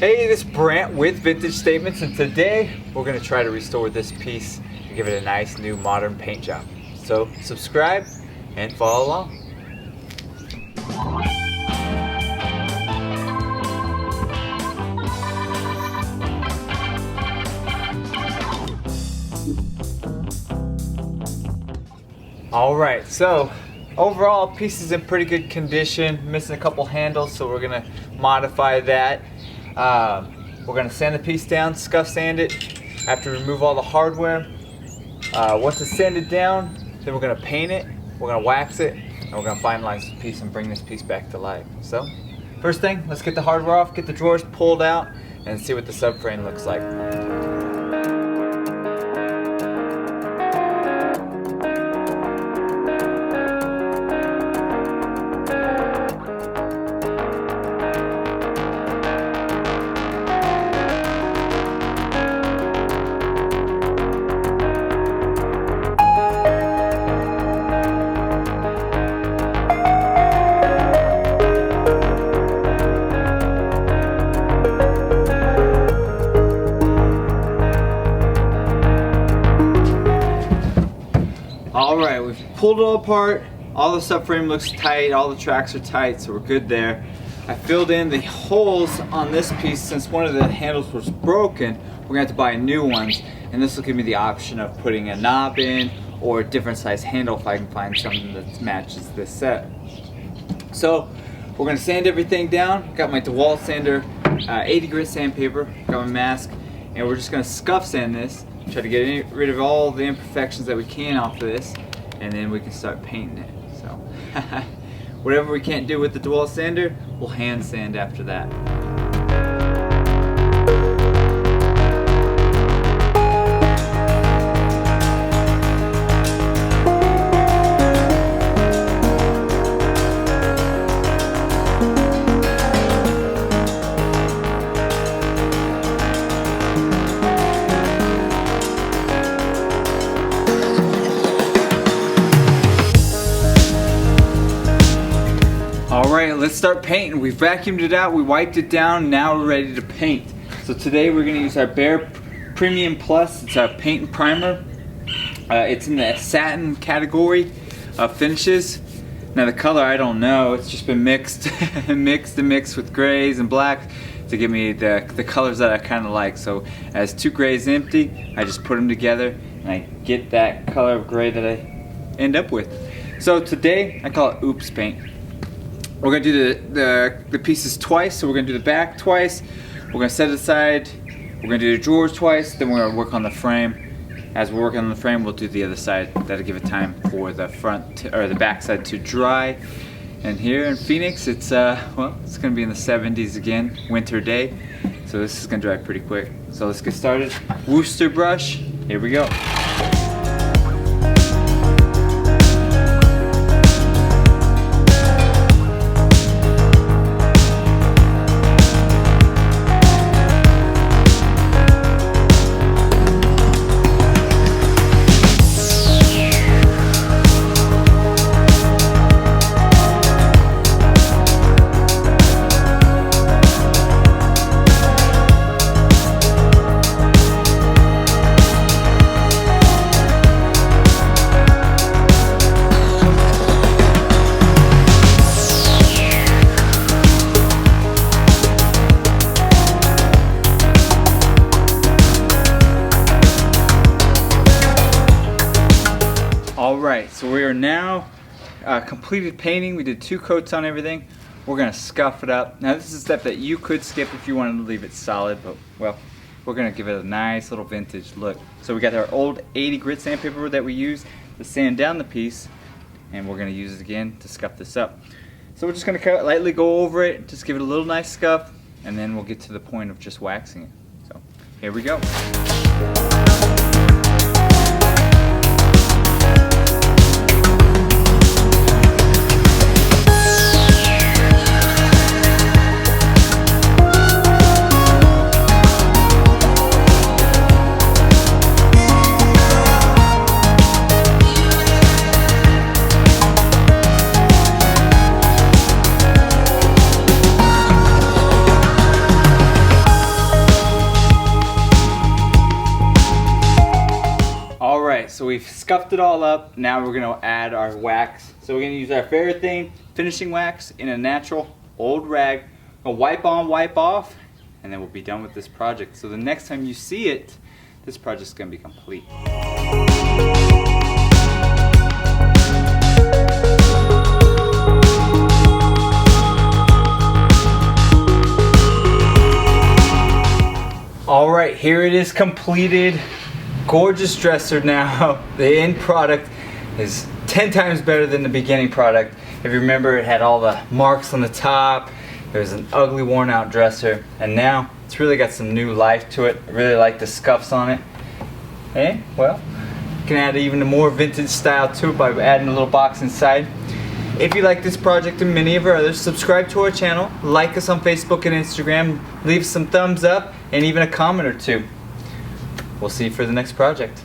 Hey, this is Brant with Vintage Statements, and today we're going to try to restore this piece and give it a nice new modern paint job. So subscribe and follow along. Alright, so overall piece is in pretty good condition, missing a couple handles, so we're going to modify that. We're going to sand the piece down, scuff sand it after we remove all the hardware. Once it's sanded down, then we're going to paint it, we're going to wax it, and we're going to finalize the piece and bring this piece back to life. So, first thing, let's get the hardware off, get the drawers pulled out, and see what the subframe looks like. Alright, we've pulled it all apart, all the subframe looks tight, all the tracks are tight, so we're good there. I filled in the holes on this piece. Since one of the handles was broken, we're going to have to buy new ones, and this will give me the option of putting a knob in or a different size handle if I can find something that matches this set. So we're going to sand everything down. Got my DeWalt sander, 80 grit sandpaper, got my mask, and we're just going to scuff sand this. Try to get rid of all the imperfections that we can off of this, and then we can start painting it. So whatever we can't do with the DeWalt sander, we'll hand sand after that. Alright, let's start painting. We vacuumed it out, we wiped it down, now we're ready to paint. So today we're going to use our Behr Premium Plus. It's our paint and primer. It's in the satin category of finishes. Now the color, I don't know, it's just been mixed mixed with grays and blacks to give me the colors that I kind of like. So as two grays empty, I just put them together and I get that color of gray that I end up with. So today I call it oops paint. We're going to do the pieces twice, so we're going to do the back twice, we're going to set it aside, we're going to do the drawers twice, then we're going to work on the frame. As we're working on the frame, we'll do the other side. That'll give it time for the front or the back side to dry. And here in Phoenix, it's well, it's going to be in the 70s again, winter day, so this is going to dry pretty quick. So let's get started. Wooster brush, here we go. Alright, so we are now completed painting. We did 2 coats on everything. We're going to scuff it up. Now this is a step that you could skip if you wanted to leave it solid, but well, we're going to give it a nice little vintage look. So we got our old 80 grit sandpaper that we used to sand down the piece, and we're going to use it again to scuff this up. So we're just going to lightly go over it, just give it a little nice scuff, and then we'll get to the point of just waxing it. So here we go. we've scuffed it all up. Now we're gonna add our wax. So we're gonna use our Ferrithane finishing wax in a natural old rag. We'll wipe on, wipe off, and then we'll be done with this project. So the next time you see it, this project's gonna be complete. All right, here it is completed. Gorgeous dresser now. The end product is 10 times better than the beginning product. If you remember, it had all the marks on the top. It was an ugly, worn out dresser. And now it's really got some new life to it. I really like the scuffs on it. And, well, you can add even a more vintage style to it by adding a little box inside. If you like this project and many of our others, subscribe to our channel, like us on Facebook and Instagram, leave some thumbs up, and even a comment or two. We'll see you for the next project.